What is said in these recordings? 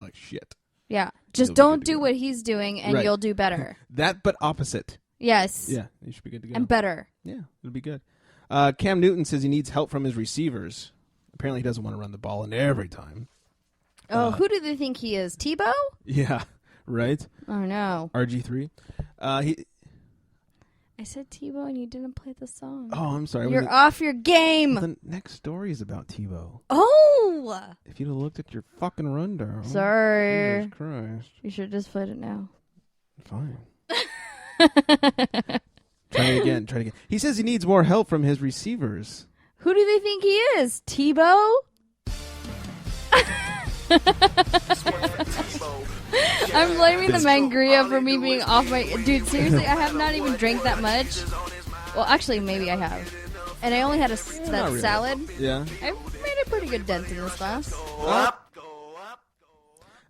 like shit. Yeah. Just don't do what he's doing, and you'll do better. That, but opposite. Yes. Yeah, you should be good to go. And better. Yeah, it'll be good. Cam Newton says he needs help from his receivers. Apparently, he doesn't want to run the ball in every time. Oh, who do they think he is? Tebow? Yeah, right? Oh, no. RG3. I said Tebow, and you didn't play the song. Oh, I'm sorry. You're off your game. The next story is about Tebow. Oh! If you'd have looked at your fucking rundown. Sorry. Jesus Christ. You should have just played it now. Fine. Try it again. He says he needs more help from his receivers. Who do they think he is? Tebow? I'm blaming the Mangria for me being off my... Dude, seriously, I have not even drank that much. Well, actually, maybe I have. And I only had that really. Salad. Yeah. I made a pretty good dent in this glass. Go up.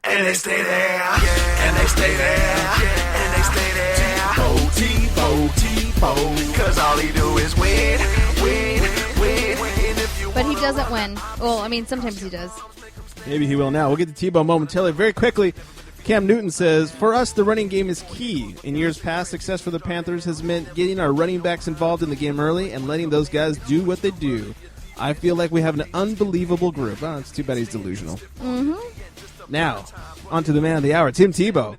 And they stay there. And they stay there. And they stay there. T-Bo. Cause all he do is win. But he doesn't win. Well, I mean, sometimes he does. Maybe he will now. We'll get to Tebow momentarily. Very quickly, Cam Newton says, for us, the running game is key. In years past, success for the Panthers has meant getting our running backs involved in the game early and letting those guys do what they do. I feel like we have an unbelievable group. Oh, it's too bad he's delusional. Mm-hmm. Now, on to the man of the hour, Tim Tebow.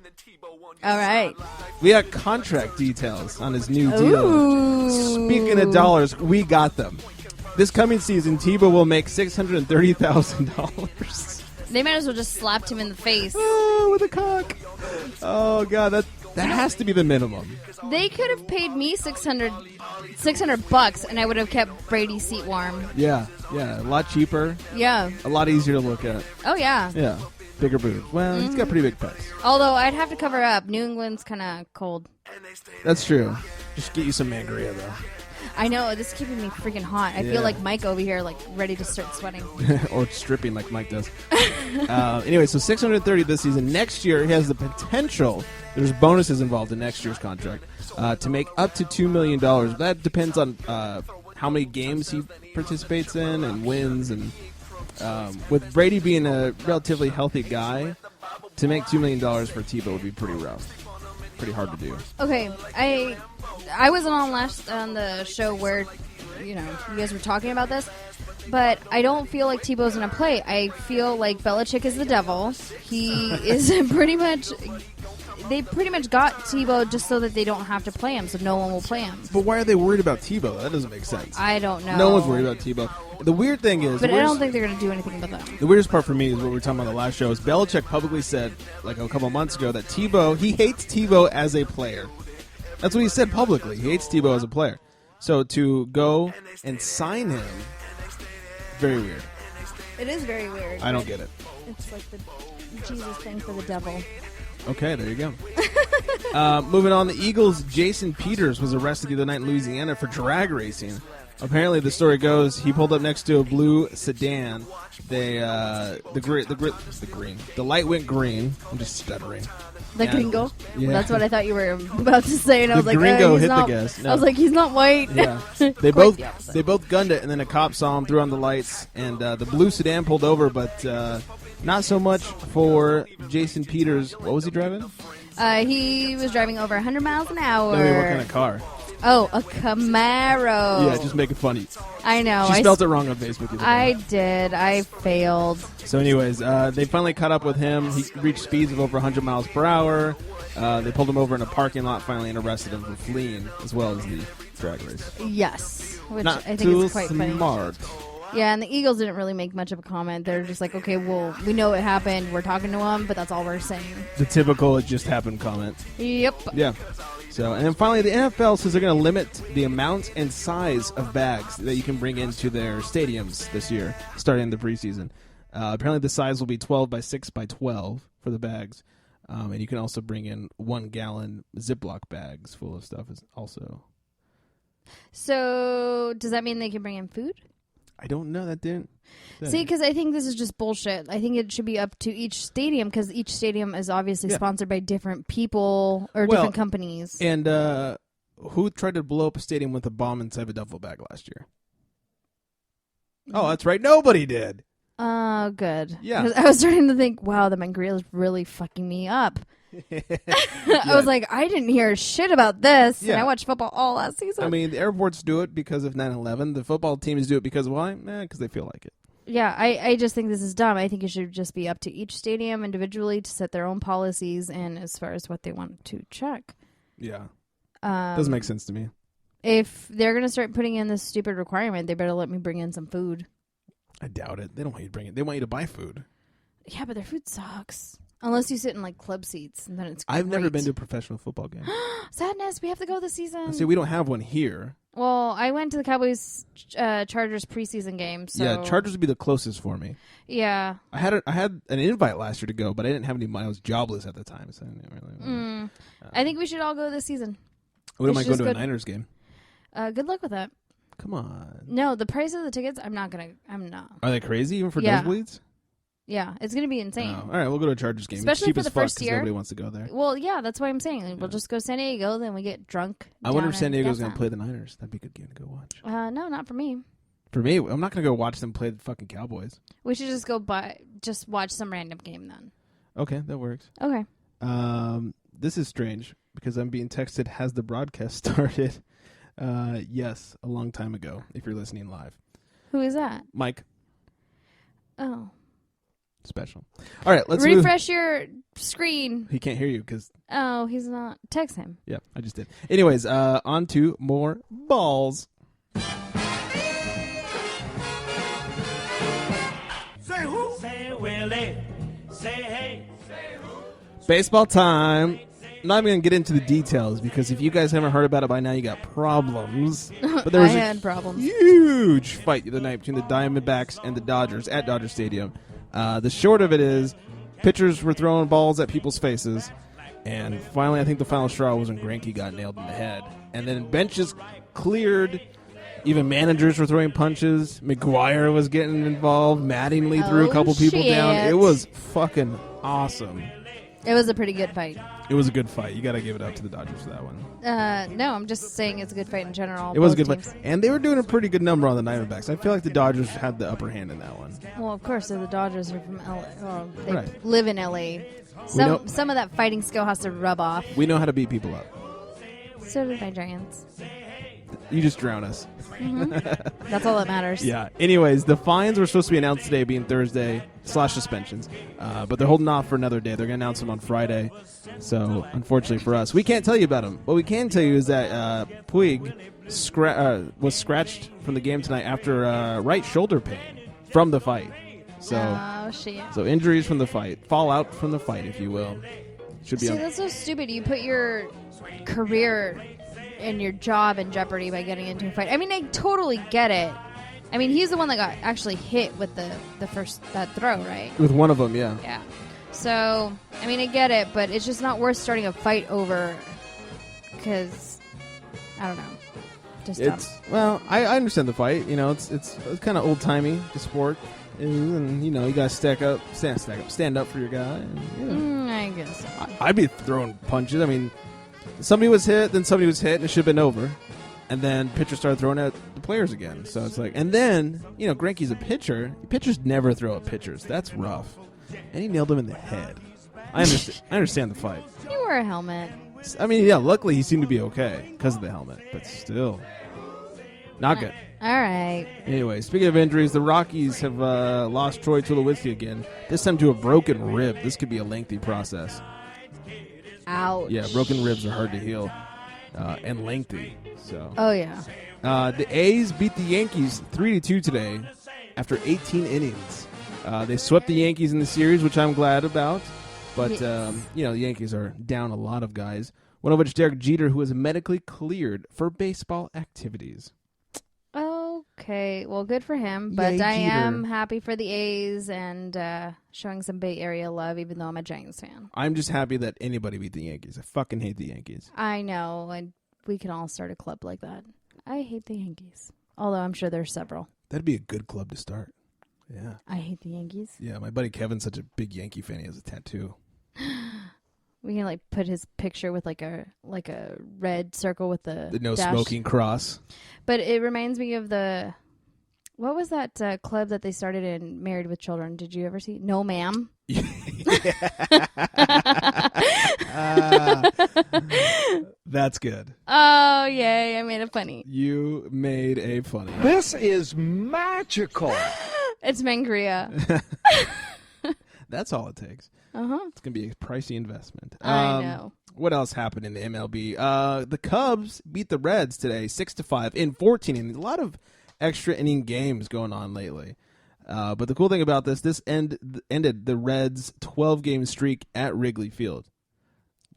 All right. We got contract details on his new deal. Speaking of dollars, we got them. This coming season, Tebow will make $630,000. They might as well just slapped him in the face. Oh, with a cock. Oh, God, that has to be the minimum. They could have paid me $600 and I would have kept Brady's seat warm. Yeah, a lot cheaper. Yeah. A lot easier to look at. Oh, yeah. Yeah, bigger boobs. Well, he's got pretty big pecs. Although, I'd have to cover up. New England's kind of cold. That's true. Just get you some Mangria, though. I know, this is keeping me freaking hot. I feel like Mike over here, like, ready to start sweating. Or stripping like Mike does. Anyway, so $630 this season. Next year, he has the potential, there's bonuses involved in next year's contract, to make up to $2 million. That depends on how many games he participates in and wins. And with Brady being a relatively healthy guy, to make $2 million for Tebow would be pretty rough. Pretty hard to do. Okay, I wasn't on the show where you guys were talking about this, but I don't feel like Tebow's gonna play. I feel like Belichick is the devil. He is they pretty much got Tebow just so that they don't have to play him, so no one will play him. But why are they worried about Tebow? That doesn't make sense. I don't know. No one's worried about Tebow. The weird thing is... But I don't think they're going to do anything about that. The weirdest part for me is what we were talking about on the last show is Belichick publicly said, like a couple months ago, that he hates Tebow as a player. That's what he said publicly. He hates Tebow as a player. So to go and sign him, very weird. It is very weird. I don't get it. It's like the Jesus thing for the devil. Okay, there you go. Moving on, the Eagles' Jason Peters was arrested the other night in Louisiana for drag racing. Apparently, the story goes he pulled up next to a blue sedan. The light went green. I'm just stuttering. The gringo? Yeah. That's what I thought you were about to say, and I was like, gringo he's hit not, the gas. No. I was like, he's not white. Yeah, they both gunned it, and then a cop saw him, threw on the lights, and the blue sedan pulled over, but not so much for Jason Peters. What was he driving? He was driving over 100 miles an hour. I mean, what kind of car? Oh, a Camaro. Yeah, just making funny. I know. She spelled it wrong on Facebook. I did. I failed. So anyways, they finally caught up with him. He reached speeds of over 100 miles per hour. They pulled him over in a parking lot finally and arrested him for fleeing, as well as the drag race. Yes. Which Not I think too is quite smart. funny. Yeah, and the Eagles didn't really make much of a comment. They're just like, okay, well, we know it happened. We're talking to him, but that's all we're saying. The typical "it just happened" comment. Yep. Yeah. So, and then finally, the NFL says they're going to limit the amount and size of bags that you can bring into their stadiums this year, starting the preseason. Apparently, the size will be 12 by 6 by 12 for the bags. And you can also bring in 1-gallon Ziploc bags full of stuff also. So, does that mean they can bring in food? I don't know. That didn't. See, because I think this is just bullshit. I think it should be up to each stadium because each stadium is obviously sponsored by different people or different companies. And who tried to blow up a stadium with a bomb inside of a duffel bag last year? Oh, that's right. Nobody did. Oh, good. Yeah. 'Cause I was starting to think, wow, the Mangria is really fucking me up. I was like, I didn't hear shit about this, and Yeah. I watched football all last season. I mean, the airports do it because of 9/11. The football teams do it because why? Because they feel like it. Yeah, I just think this is dumb. I think it should just be up to each stadium individually to set their own policies and as far as what they want to check. Yeah. Doesn't make sense to me. If they're going to start putting in this stupid requirement, they better let me bring in some food. I doubt it. They don't want you to bring it. They want you to buy food. Yeah, but their food sucks. Unless you sit in like club seats, and then it's great. I've never been to a professional football game. Sadness, we have to go this season. See, we don't have one here. Well, I went to the Cowboys Chargers preseason game. So Yeah, Chargers would be the closest for me. Yeah. I had an invite last year to go, but I didn't have any money. I was jobless at the time, so I didn't really. I think we should all go this season. I wouldn't mind going should to a just Niners game. Good luck with that. Come on. No, the price of the tickets, I'm not. Are they crazy even for Yeah. nosebleeds? Yeah, it's going to be insane. Oh, all right, we'll go to a Chargers game. Especially it's cheap for as the fuck first 'cause year. nobody wants to go there. Well, yeah, that's why I'm saying. We'll just go to San Diego, then we get drunk. I wonder if down San in Diego's going to Gaston. play the Niners. That'd be a good game to go watch. No, not for me. For me, I'm not going to go watch them play the fucking Cowboys. We should just just watch some random game then. Okay, that works. Okay. This is strange because I'm being texted, has the broadcast started? Yes, a long time ago, if you're listening live. Who is that? Mike, Oh. special. All right, let's refresh your screen. He can't hear you because, Oh, he's not. Text him. yeah, I just did. Anyways, on to more balls. Say who? Say Willie. Say hey. Baseball time. I'm not even going to get into the details because if you guys haven't heard about it by now, you got problems. But there was I a had problems. huge fight the other night between the Diamondbacks and the Dodgers at Dodger Stadium. The short of it is pitchers were throwing balls at people's faces. And finally, I think the final straw was when Greinke got nailed in the head. And then benches cleared. Even managers were throwing punches. McGuire was getting involved. Mattingly threw a couple people down. shit. It was fucking awesome. It was a pretty good fight. It was a good fight. You got to give it up to the Dodgers for that one. No, I'm just saying it's a good fight in general. It was a both good teams. fight. And they were doing a pretty good number on the Diamondbacks. I feel like the Dodgers had the upper hand in that one. Well, of course, the Dodgers are from LA. Well, they Right. live in LA. know- Some of that fighting skill has to rub off. We know how to beat people up. So did my Giants. You just drown us. That's all that matters. Yeah. Anyways, the fines were supposed to be announced today, being Thursday / suspensions, but they're holding off for another day. They're going to announce them on Friday. So, unfortunately for us, we can't tell you about them. What we can tell you is that Puig was scratched from the game tonight after right shoulder pain from the fight. So, Oh, shit. so injuries from the fight, fallout from the fight, if you will. Should be See, on. that's so stupid. You put your career and your job in jeopardy by getting into a fight. I mean, I totally get it. I mean, he's the one that got actually hit with the first that throw, right? With one of them, yeah. Yeah. So, I mean, I get it, but it's just not worth starting a fight over because, I don't know. Just dumb. Well, I understand the fight. You know, it's kind of old timey, the sport, and you know you gotta stand up for your guy. And, you know. I guess so. I'd be throwing punches. I mean, somebody was hit, then somebody was hit, and it should have been over. And then pitchers started throwing at the players again. So it's like, and then you know, Greinke's a pitcher. Pitchers never throw at pitchers. That's rough. And he nailed him in the head. I understand. I understand the fight. You wear a helmet. I mean, yeah. Luckily, he seemed to be okay because of the helmet, but still, not good. All right. Anyway, speaking of injuries, the Rockies have lost Troy Tulowitzki again. This time to a broken rib. This could be a lengthy process. Ouch. Yeah, broken ribs are hard to heal and lengthy. So, Oh, yeah. the A's beat the Yankees 3-2 today after 18 innings. They swept the Yankees in the series, which I'm glad about. But, Yes. you know, the Yankees are down a lot of guys, one of which Derek Jeter, who is medically cleared for baseball activities. Okay. Well, good for him. But Yay, I Jeter. am happy for the A's and showing some Bay Area love, even though I'm a Giants fan. I'm just happy that anybody beat the Yankees. I fucking hate the Yankees. I know. And we can all start a club like that. I hate the Yankees. Although I'm sure there's several. That'd be a good club to start. Yeah. I hate the Yankees. Yeah, my buddy Kevin's such a big Yankee fan. He has a tattoo. We can like put his picture with like a red circle with the The no dash. smoking cross. But it reminds me of the What was that club that they started in Married with Children? Did you ever see? No, ma'am. That's good. Oh, yay. I made it funny. You made a funny. This is magical. It's Mangria. That's all it takes. Uh-huh. It's going to be a pricey investment. I know. What else happened in the MLB? The Cubs beat the Reds today, 6-5 in 14 innings. A lot of extra inning games going on lately. But the cool thing about this ended the Reds' 12-game streak at Wrigley Field.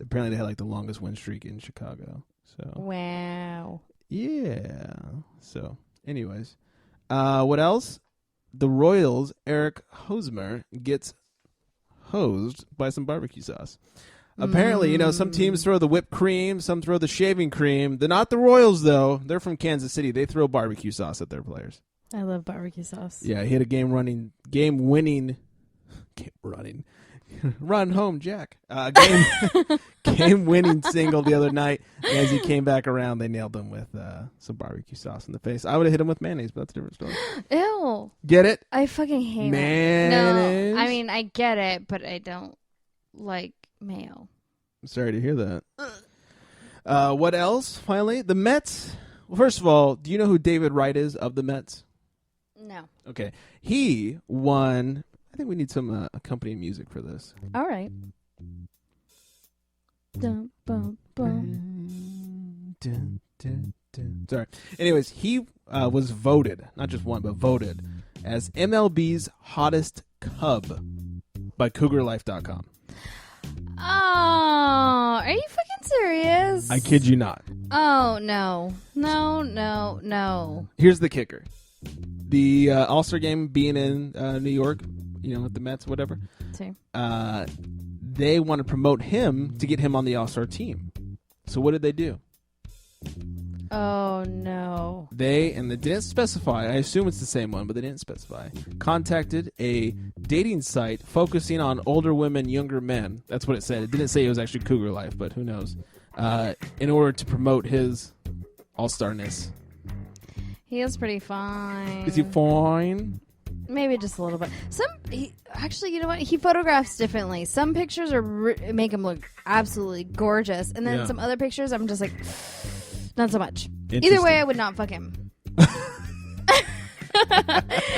Apparently, they had like the longest win streak in Chicago. So Wow. yeah. So, anyways, what else? The Royals' Eric Hosmer gets hosed by some barbecue sauce. Apparently, some teams throw the whipped cream, some throw the shaving cream. They're not the Royals, though. They're from Kansas City. They throw barbecue sauce at their players. I love barbecue sauce. Yeah, he had a game-winning, run home, Jack. Game-winning single the other night. And as he came back around, they nailed him with some barbecue sauce in the face. I would have hit him with mayonnaise, but that's a different story. Ew. Get it? I fucking hate mayonnaise. No, I mean, I get it, but I don't like mayo. I'm sorry to hear that. What else, finally? The Mets. Well, first of all, do you know who David Wright is of the Mets? No. Okay. He won. I think we need some accompanying music for this. All right. Dun, bum, bum. Sorry. Anyways, he was voted, not just one, but voted as MLB's hottest Cub by CougarLife.com. Oh, are you fucking serious? I kid you not. Oh, no. No. Here's the kicker. The All-Star game being in New York, with the Mets, whatever. See. They want to promote him to get him on the All-Star team. So what did they do? Oh, no. They didn't specify, I assume it's the same one, but they didn't specify, contacted a dating site focusing on older women, younger men. That's what it said. It didn't say it was actually Cougar Life, but who knows. In order to promote his all-starness. He is pretty fine. Is he fine? Maybe just a little bit. Actually, you know what? He photographs differently. Some pictures make him look absolutely gorgeous, and then some other pictures, I'm just like, not so much. Either way, I would not fuck him.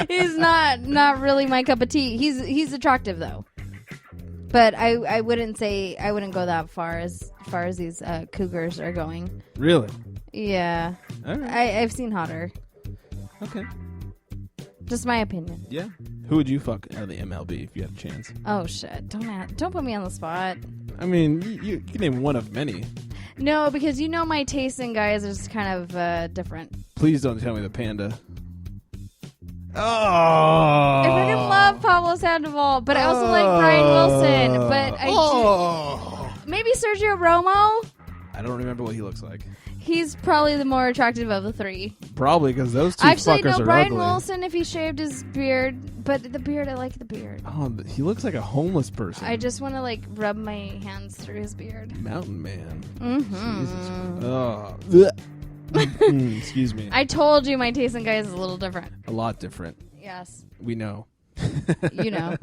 He's not really my cup of tea. He's attractive though, but I wouldn't go that far as these cougars are going. Really? Yeah. All right. I've seen hotter. Okay. Just my opinion. Yeah. Who would you fuck out of the MLB if you had a chance? Oh shit! Don't put me on the spot. I mean, you can name one of many. No, because my taste in guys is kind of different. Please don't tell me the Panda. Oh! I fucking love Pablo Sandoval, but I also like Brian Wilson. But maybe Sergio Romo. I don't remember what he looks like. He's probably the more attractive of the three. Probably because those two Actually, fuckers no, are Brian ugly. Wilson if he shaved his beard, but the beard, I like the beard. Oh, he looks like a homeless person. I just want to rub my hands through his beard. Mountain man. Mm-hmm. Jesus. Oh. Excuse me. I told you my taste in guys is a little different. A lot different. Yes. We know. You know.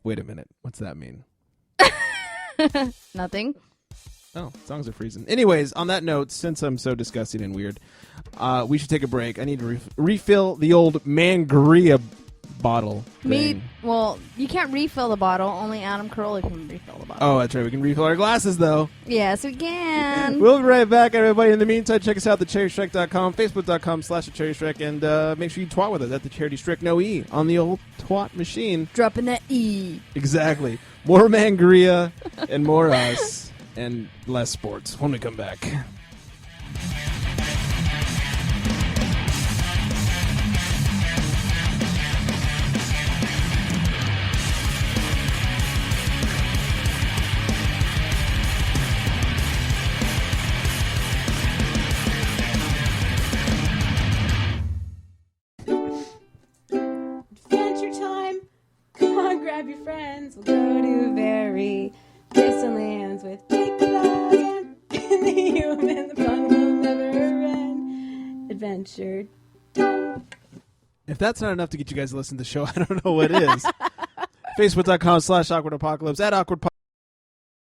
Wait a minute. What's that mean? Nothing. Oh, songs are freezing. Anyways, on that note, since I'm so disgusting and weird, we should take a break. I need to refill the old Mangria bottle thing. Well, you can't refill the bottle. Only Adam Carolla can refill the bottle. Oh, that's right. We can refill our glasses, though. Yes, we can. We'll be right back, everybody. In the meantime, check us out at thecharitystrike.com, facebook.com/thecharitystrike, and make sure you twat with us at the Charity Strike, no E, on the old twat machine. Dropping that E. Exactly. More Mangria and more us. And less sports when we come back. Adventure time! Come on, grab your friends. We'll go to very distant lands with big flags and the human, the fun will never end. Adventure time. If that's not enough to get you guys to listen to the show, I don't know what is. Facebook.com/awkwardapocalypse, at awkward